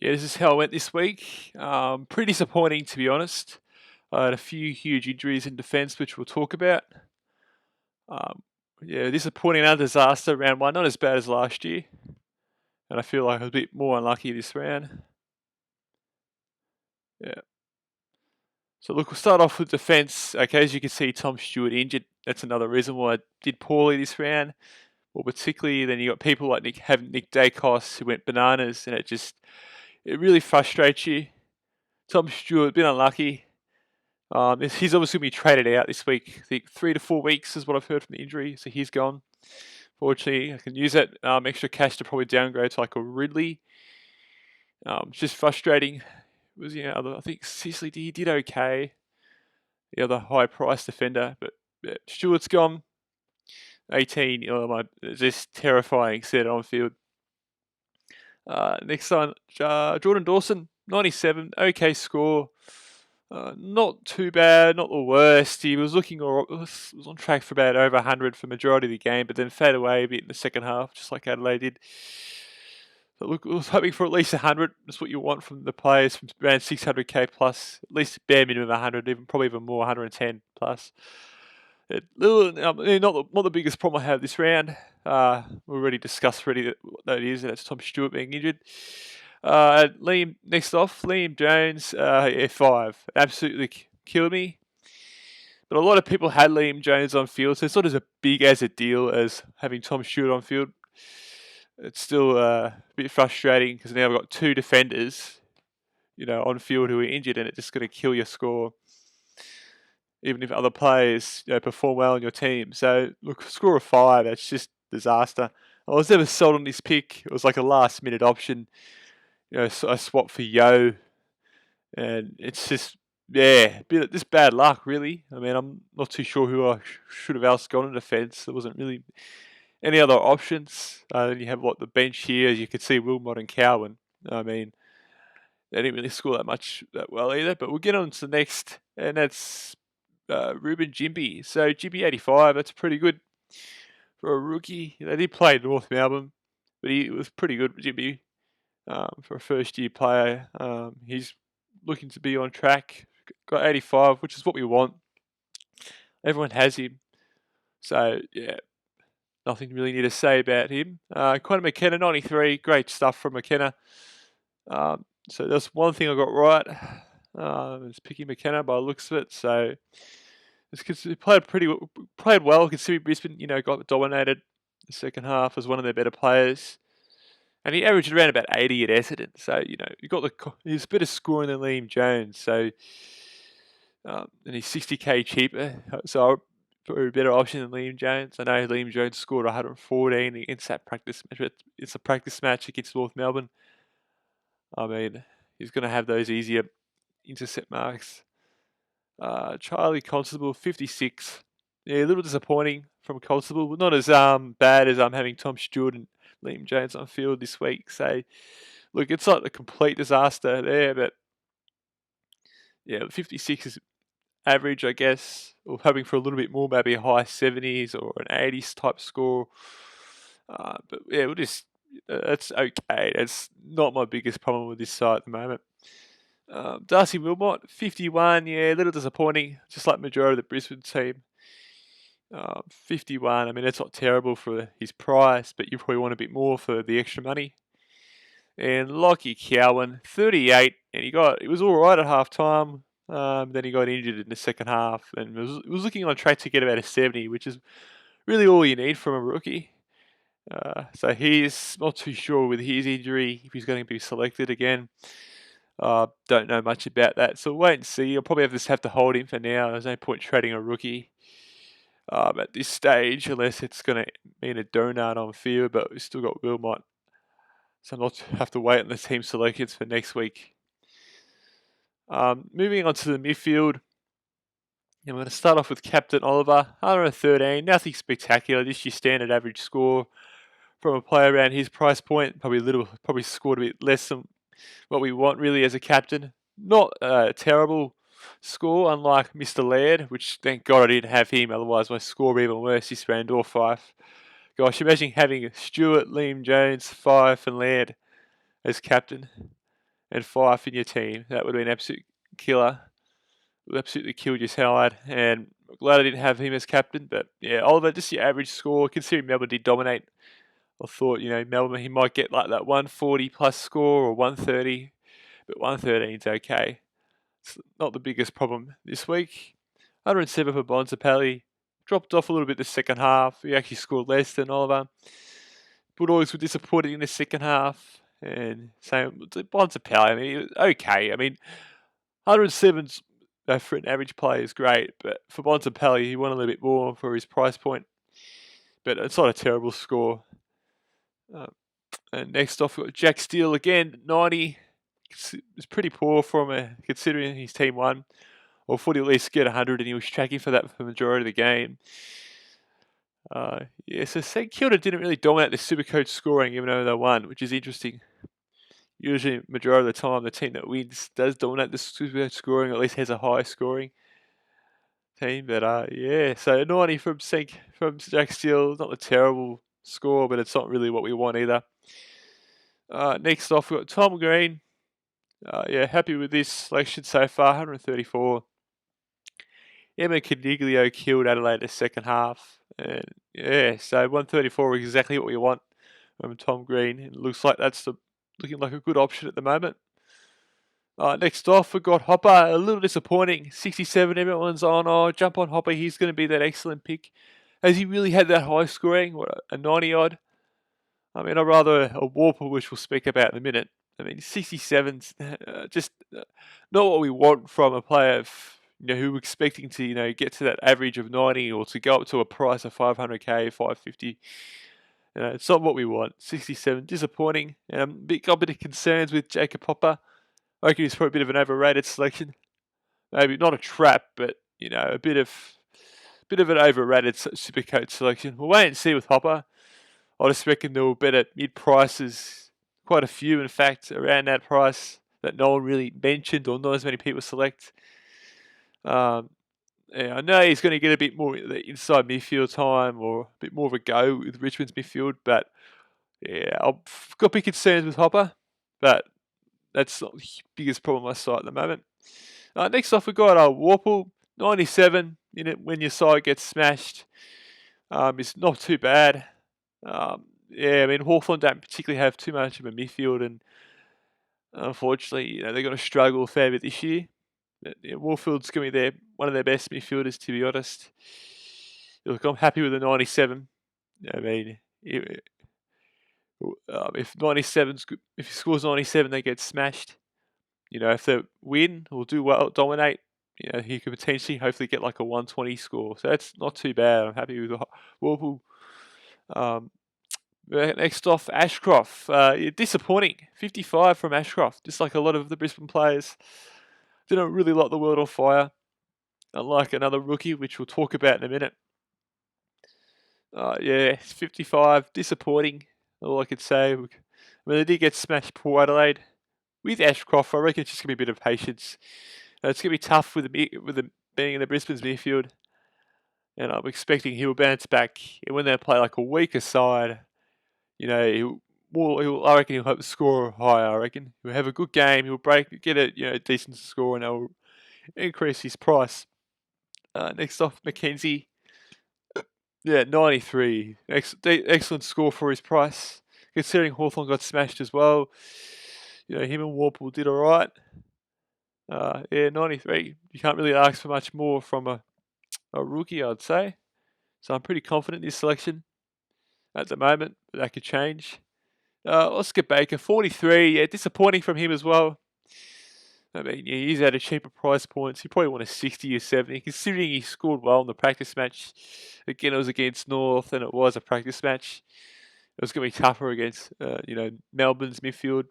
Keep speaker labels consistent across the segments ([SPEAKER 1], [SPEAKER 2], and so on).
[SPEAKER 1] Yeah, this is how I went this week. Pretty disappointing, to be honest. I had a few huge injuries in defence, which we'll talk about. Um, yeah, disappointing, another disaster. Round one, not as bad as last year. And I feel like I was a bit more unlucky this round. Yeah. So look, we'll start off with defence. Okay, as you can see, Tom Stewart injured. That's another reason why I did poorly this round. Well, particularly then you got people like Nick Dacos who went bananas, and it really frustrates you. Tom Stewart, a bit unlucky. He's obviously going to be traded out this week. I think 3 to 4 weeks is what I've heard from the injury, so he's gone. Fortunately, I can use that extra cash to probably downgrade to like a Ridley. It's just frustrating. It was I think Sicily did okay. The other high price defender, but yeah, Stewart's gone. 18, just terrifying set on field. Next on, Jordan Dawson, 97, okay score. Not too bad, not the worst. He was was on track for about over 100 for majority of the game, but then faded away a bit in the second half, just like Adelaide did. So look, I was hoping for at least 100. That's what you want from the players, from around 600k plus, at least bare minimum 100, probably even more, 110 plus. Not the biggest problem I have this round. We already discussed what that is, and it's Tom Stewart being injured. Liam Jones, F5, absolutely killed me. But a lot of people had Liam Jones on field, so it's not as big as a deal as having Tom Stewart on field. It's still a bit frustrating because now I've got two defenders, on field who are injured, and it's just going to kill your score, even if other players, perform well in your team. So look, score of 5, that's just disaster. I was never sold on this pick. It was like a last-minute option. I swapped for Yo, and it's just just bad luck, really. I mean, I'm not too sure who I should have else gone in defence. There wasn't really any other options. Then you have the bench here. As you can see, Wilmot and Cowan. I mean, they didn't really score that well either. But we'll get on to the next, and that's Ruben Jimby. So Jimby 85, that's pretty good for a rookie. They did play North Melbourne, but he was pretty good, Jimby, for a first-year player. He's looking to be on track. Got 85, which is what we want. Everyone has him. So, yeah, nothing really need to say about him. Conor McKenna, 93. Great stuff from McKenna. So that's one thing I got right. It's picking McKenna by the looks of it. So he played well considering Brisbane, got dominated the second half as one of their better players. And he averaged around about 80 at Essendon. So, he's better scoring than Liam Jones. So, and he's 60k cheaper. So, probably a better option than Liam Jones. I know Liam Jones scored 114 against that practice match, but it's a practice match against North Melbourne. I mean, he's going to have those easier intercept marks. Charlie Constable, 56. Yeah, a little disappointing from Constable, but not as bad as having Tom Stewart and Liam Jones on field this week. So, look, it's not a complete disaster there, but yeah, 56 is average, I guess. We're hoping for a little bit more, maybe a high 70s or an 80s type score. But yeah, that's okay. That's not my biggest problem with this side at the moment. Darcy Wilmot, 51. Yeah, a little disappointing, just like majority of the Brisbane team. 51. I mean, that's not terrible for his price, but you probably want a bit more for the extra money. And Lockie Cowan, 38, and he was all right at half time. Then he got injured in the second half, and was looking on track to get about a 70, which is really all you need from a rookie. So he's not too sure with his injury if he's going to be selected again. Don't know much about that, so wait and see. I'll probably have to hold him for now. There's no point trading a rookie at this stage unless it's going to mean a donut on field, but we've still got Wilmot. So I'll not have to wait on the team selections for next week. Moving on to the midfield. I'm going to start off with Captain Oliver, 113. Nothing spectacular. Just your standard average score from a player around his price point. Probably scored a bit less than what we want really as a captain. Not a terrible score, unlike Mr. Laird, which thank God I didn't have him. Otherwise, my score would be even worse this round or Fife. Gosh, imagine having Stewart, Liam Jones, Fife, and Laird as captain. and Fife in your team. That would have been an absolute killer. Would absolutely killed your side, and I'm glad I didn't have him as captain. But yeah, Oliver, just your average score. Considering Melbourne did dominate, I thought, Melbourne, he might get like that 140 plus score or 130, but 113 is okay. It's not the biggest problem this week. 107 for Bontempelli. Dropped off a little bit the second half. He actually scored less than Oliver. Bulldogs were disappointed in the second half. And same with Bontempelli. I mean, he was okay. I mean, 107 for an average player is great, but for Bontempelli, he won a little bit more for his price point. But it's not a terrible score. And next off, we've got Jack Steele again, 90. It's pretty poor from considering his team won. Or thought he'd at least get 100, and he was tracking for that for the majority of the game. So St Kilda didn't really dominate the Supercoach scoring, even though they won, which is interesting. Usually, majority of the time, the team that wins does dominate the Supercoach scoring, or at least has a high scoring team. But so 90 from Jack Steele, not a terrible score, but it's not really what we want either. Next off, we've got Tom Green. Happy with this selection so far, 134. Emma Caniglio killed Adelaide in the second half. And so 134 is exactly what we want from Tom Green. It looks like that's looking like a good option at the moment. Next off, we've got Hopper. A little disappointing. 67, everyone's on, jump on Hopper. He's going to be that excellent pick. Has he really had that high scoring? What, a 90-odd? I mean, I'd rather a Warple, which we'll speak about in a minute. I mean, 67's just not what we want from a player who we're expecting to, get to that average of 90 or to go up to a price of 500k, 550. It's not what we want. 67, disappointing. Got a bit of concerns with Jacob Hopper. I reckon he's probably a bit of an overrated selection. Maybe not a trap, but a bit of an overrated Supercoach selection. We'll wait and see with Hopper. I just reckon there will be better mid prices, quite a few in fact, around that price that no one really mentioned or not as many people select. I know he's going to get a bit more the inside midfield time or a bit more of a go with Richmond's midfield, but I've got big concerns with Hopper, but that's not the biggest problem on my side at the moment. Next off, we've got Warple, 97 in it when your side gets smashed. It's not too bad. I mean, Hawthorn don't particularly have too much of a midfield, and unfortunately, they're going to struggle a fair bit this year. Warfield's going to be one of their best midfielders, to be honest. Look, I'm happy with the 97. I mean, if he scores 97, they get smashed. If they win or do well, dominate, he could potentially, hopefully, get like a 120 score. So that's not too bad. I'm happy with Warple. Next off, Ashcroft. Disappointing. 55 from Ashcroft. Just like a lot of the Brisbane players. Didn't really light the world on fire. Unlike another rookie, which we'll talk about in a minute. 55. Disappointing. All I could say. I mean, they did get smashed poor Adelaide. With Ashcroft, I reckon it's just going to be a bit of patience. It's going to be tough with the being in the Brisbane's midfield. And I'm expecting he'll bounce back. And when they play like a weaker side, I reckon he'll score higher. I reckon he'll have a good game. He'll get a decent score, and they'll increase his price. Next off, Mackenzie. 93. Excellent score for his price, considering Hawthorn got smashed as well. Him and Warple did all right. 93. You can't really ask for much more from a rookie, I'd say. So I'm pretty confident in this selection at the moment, but that could change. Oscar Baker, 43. Disappointing from him as well. I mean, he's at a cheaper price points. He probably won a 60 or 70, considering he scored well in the practice match. Again, it was against North, and it was a practice match. It was going to be tougher against, Melbourne's midfield.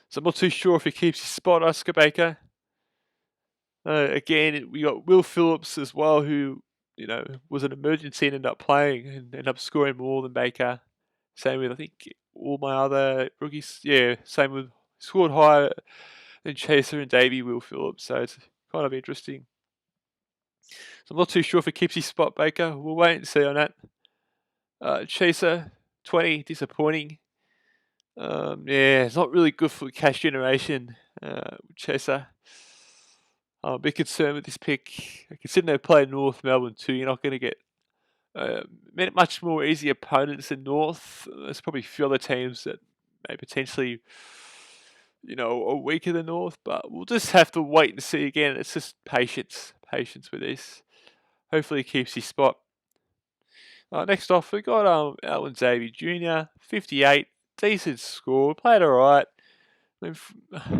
[SPEAKER 1] So I'm not too sure if he keeps his spot, Oscar Baker. Again, we got Will Phillips as well, who, was an emergency and ended up playing and ended up scoring more than Baker. Same with, I think, all my other rookies. Yeah, same with, scored higher than Chaser and Davey, Will Phillips. So it's kind of interesting. So I'm not too sure if he keeps his spot, Baker. We'll wait and see on that. Chaser, 20, disappointing. Yeah, it's not really good for cash generation, Chaser. I'm a bit concerned with this pick. Considering they play North Melbourne too, you're not going to get much more easy opponents than North. There's probably a few other teams that may potentially, are weaker than North, but we'll just have to wait and see again. It's just patience with this. Hopefully he keeps his spot. Next off, we got Alwyn Xavier Jr., 58, decent score, played alright.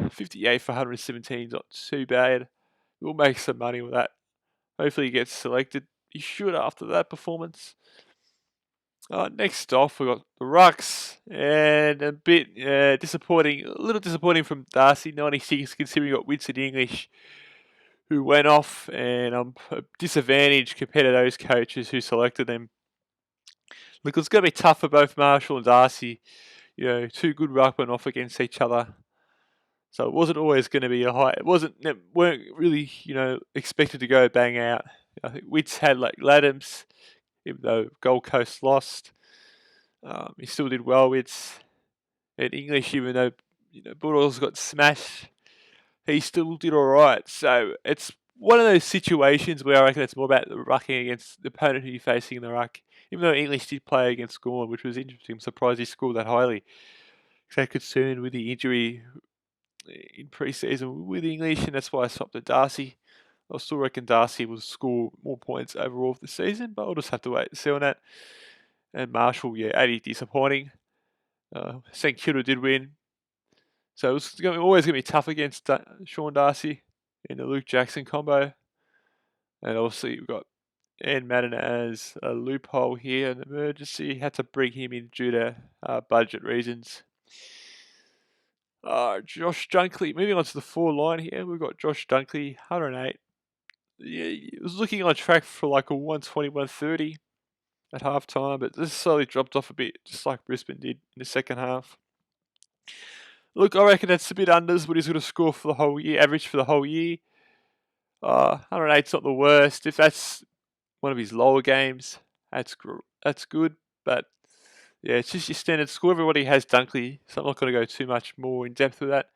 [SPEAKER 1] 58 for 117 is not too bad. We'll make some money with that. Hopefully he gets selected. He should after that performance. Next off, we got the Rucks, and a bit disappointing, a little disappointing from Darcy, 96, considering we got Winston English, who went off, and I'm a disadvantage compared to those coaches who selected them. Look, it's going to be tough for both Marshall and Darcy. Two good ruckmen off against each other. So it wasn't always going to be a high. Weren't really, expected to go bang out. I think Wits had like Laddams, even though Gold Coast lost. He still did well. Wits and English, even though Bulldogs got smashed, he still did all right. So it's one of those situations where I reckon it's more about the rucking against the opponent who you're facing in the ruck. Even though English did play against Gorn, which was interesting. I'm surprised he scored that highly. So concerned with the injury in pre-season with English, and that's why I swapped to Darcy. I still reckon Darcy will score more points overall for the season, but I'll just have to wait and see on that. And Marshall, 80 disappointing. St Kilda did win. So it's always going to be tough against Sean Darcy in the Luke Jackson combo. And obviously we've got Ian Madden as a loophole here, an emergency. Had to bring him in due to budget reasons. Josh Dunkley, moving on to the 4 line here, we've got Josh Dunkley, 108. Yeah, he was looking on track for like a 120, 130 at half time, but this slowly dropped off a bit, just like Brisbane did in the second half. Look, I reckon that's a bit unders what he's going to score for the whole year, average for the whole year. 108's not the worst. If that's one of his lower games, that's good. But yeah, it's just your standard score. Everybody has Dunkley, so I'm not going to go too much more in depth with that.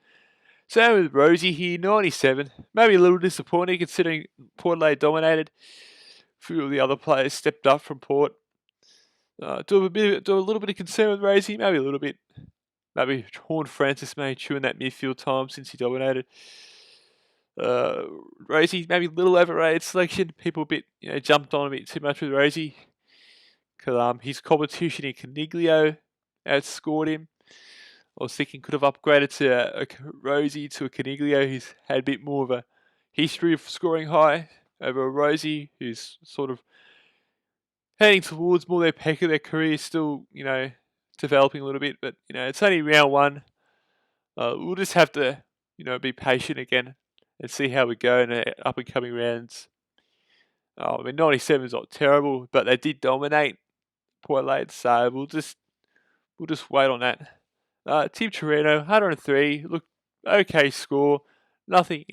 [SPEAKER 1] Same with Rosie here, 97. Maybe a little disappointing considering Port Adelaide dominated. A few of the other players stepped up from Port. Do a little bit of concern with Rosie, maybe a little bit. Maybe Horn Francis may chew in that midfield time since he dominated. Rosie, maybe a little overrated selection. People a bit, jumped on a bit too much with Rosie. Because his competition in Caniglio outscored him. I was thinking could have upgraded to a Rosie to a Caniglio who's had a bit more of a history of scoring high over a Rosie who's sort of heading towards more their peak of their career, still, developing a little bit. But, it's only round 1. We'll just have to, be patient again and see how we go in the up and coming rounds. 97 is not terrible, but they did dominate Port Adelaide, so we'll just wait on that. Tim Torino, 103. Look, okay score. Nothing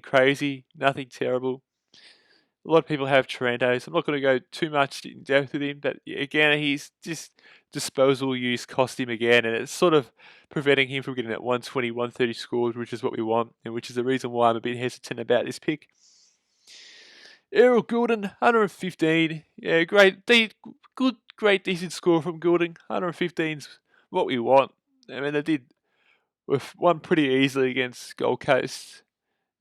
[SPEAKER 1] crazy. Nothing terrible. A lot of people have Taranto, so I'm not going to go too much in depth with him. But again, he's just disposal use cost him again, and it's sort of preventing him from getting that 120, 130 scores, which is what we want, and which is the reason why I'm a bit hesitant about this pick. Errol Goulden, 115. Yeah, great, decent score from Goulden. 115's what we want. I mean, they did won pretty easily against Gold Coast,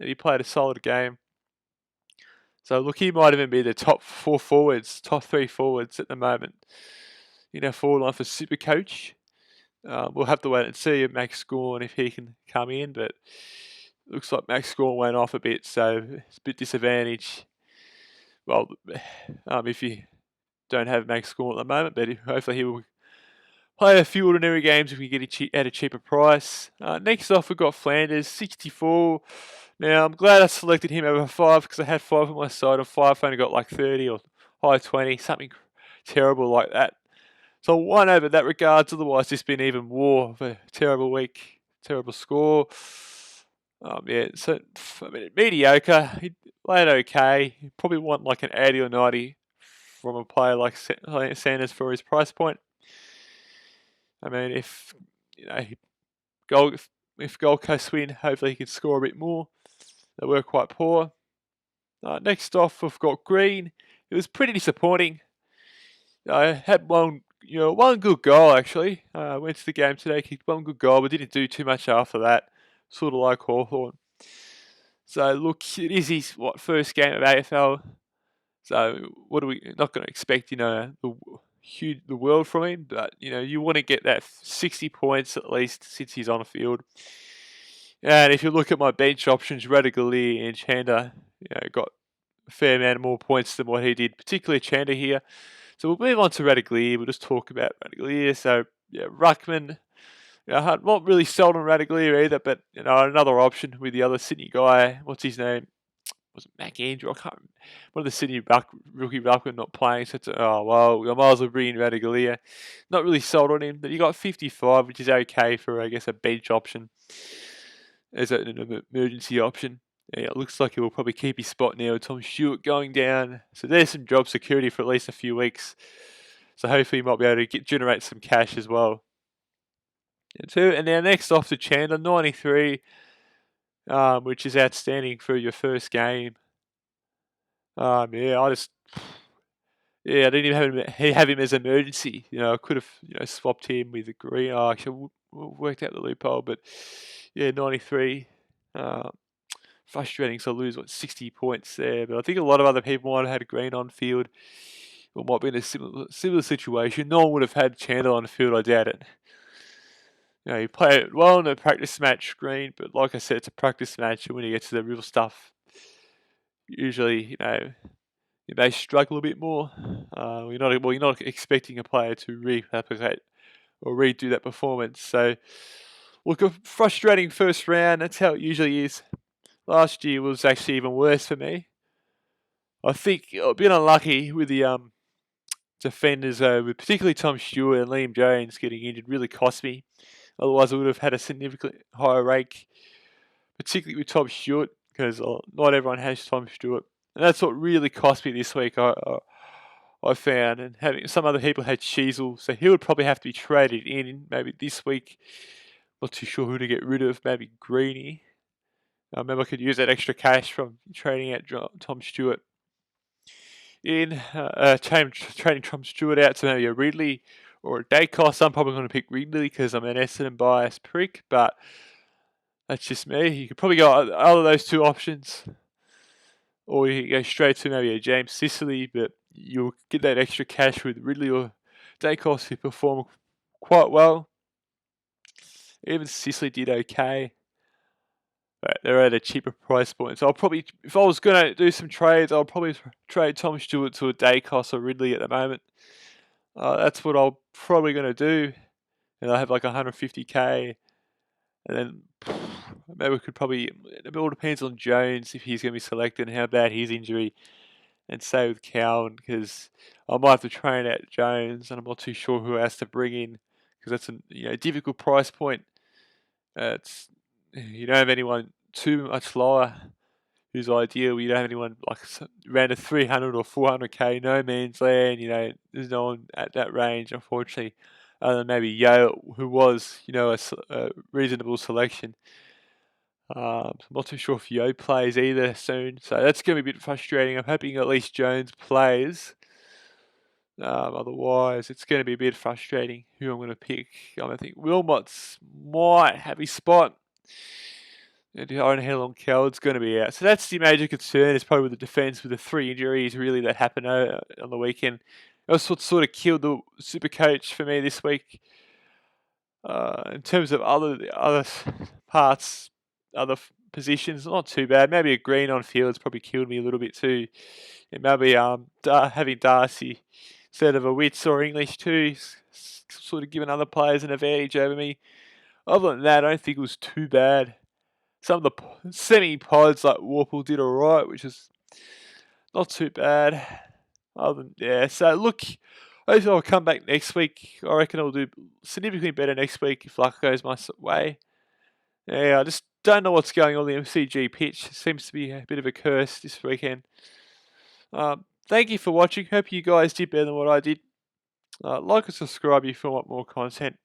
[SPEAKER 1] and he played a solid game. So look, he might even be the top 3 forwards at the moment. Forward line for Supercoach. We'll have to wait and see if Max Gawn if he can come in, but looks like Max Gawn went off a bit, so it's a bit disadvantage. Well, if you don't have Max Gawn at the moment, but hopefully he will play a few ordinary games if we get it at a cheaper price. Next off, we've got Flanders, 64. Now, I'm glad I selected him over 5 because I had 5 on my side, and 5 only got like 30 or high 20, something terrible like that. So 1 over that regards, otherwise it's been even more of a terrible week, terrible score. Mediocre. He played okay. He probably want like an 80 or 90 from a player like Sanders for his price point. I mean, if if Gold Coast win, hopefully he can score a bit more. They were quite poor. Next off, we've got Green. It was pretty disappointing. I had one good goal actually. Went to the game today, kicked one good goal, but didn't do too much after that. Sort of like Hawthorn. So look, it is his first game of AFL. So what are we not going to expect? The world from him, but you want to get that 60 points at least since he's on the field. And if you look at my bench options, Radaglia and Chanda, got a fair amount more points than what he did, particularly Chanda here. So we'll move on to Radaglia. We'll just talk about Radaglia. So Ruckman. I'm not really sold on Radaglia either, but another option with the other Sydney guy. What's his name? Was it Mac Andrew? I can't remember. One of the Sydney rookie Ruckman not playing. So I might as well bring in Radaglia. Not really sold on him, but he got 55, which is okay for I guess a bench option as an emergency option. Yeah, it looks like he will probably keep his spot now with Tom Stewart going down. So there's some job security for at least a few weeks. So hopefully he might be able to generate some cash as well. And now next off to Chandler, 93, which is outstanding for your first game. I didn't even have him as emergency. I could have swapped him with the Green. Actually worked out the loophole, but 93. Frustrating, so I lose 60 points there. But I think a lot of other people might have had Green on field, or might be in a similar situation. No one would have had Chandler on the field. I doubt it. You play it well in a practice match, Green, but like I said, it's a practice match, and when you get to the real stuff, usually you may struggle a bit more. You're not expecting a player to replicate or redo that performance. So, look, a frustrating first round. That's how it usually is. Last year was actually even worse for me. I think I've been unlucky with the defenders, with particularly Tom Stewart and Liam Jones getting injured, really cost me. Otherwise, I would have had a significantly higher rank, particularly with Tom Stewart, because not everyone has Tom Stewart. And that's what really cost me this week, I found. And having some other people had Sheasel, so he would probably have to be traded in maybe this week. Not too sure who to get rid of, maybe Greeny. Maybe I could use that extra cash from trading out Tom Stewart trading Tom Stewart out to maybe a Ridley or a Dacos. I'm probably going to pick Ridley because I'm an Essendon biased prick, but that's just me. You could probably go either of those two options, or you can go straight to maybe a James Sicily, but you'll get that extra cash with Ridley or Dacos who perform quite well. Even Sicily did okay. But they're at a cheaper price point. So I'll probably, if I was going to do some trades, I'll probably trade Tom Stewart to a Dacos or Ridley at the moment. That's what I'm probably going to do. And I have like 150k. And then maybe we could probably, it all depends on Jones if he's going to be selected and how bad his injury. And say with Cowan, because I might have to train out Jones, and I'm not too sure who else to bring in, because that's a difficult price point. You don't have anyone too much lower who's ideal. You don't have anyone like around a 300 or 400k no man's land. There's no one at that range, unfortunately, other than maybe Yale, who was a reasonable selection. I'm not too sure if Yo plays either soon, so that's going to be a bit frustrating. I'm hoping at least Jones plays. Otherwise, it's going to be a bit frustrating who I'm going to pick. I think Wilmot's might have his spot. And I don't know how long Coward's going to be out. So that's the major concern, is probably with the defence, with the 3 injuries really that happened on the weekend. That's what sort of killed the Supercoach for me this week. In terms of other parts, other positions, not too bad. Maybe a Green on field's probably killed me a little bit too. And maybe having Darcy instead of a Wits or English too, sort of giving other players an advantage over me. Other than that, I don't think it was too bad. Some of the semi-pods like Warple did alright, which is not too bad. So look, hopefully I'll come back next week. I reckon I'll do significantly better next week if luck goes my way. Yeah, I just don't know what's going on the MCG pitch. It seems to be a bit of a curse this weekend. Thank you for watching. Hope you guys did better than what I did. Like and subscribe if you want more content.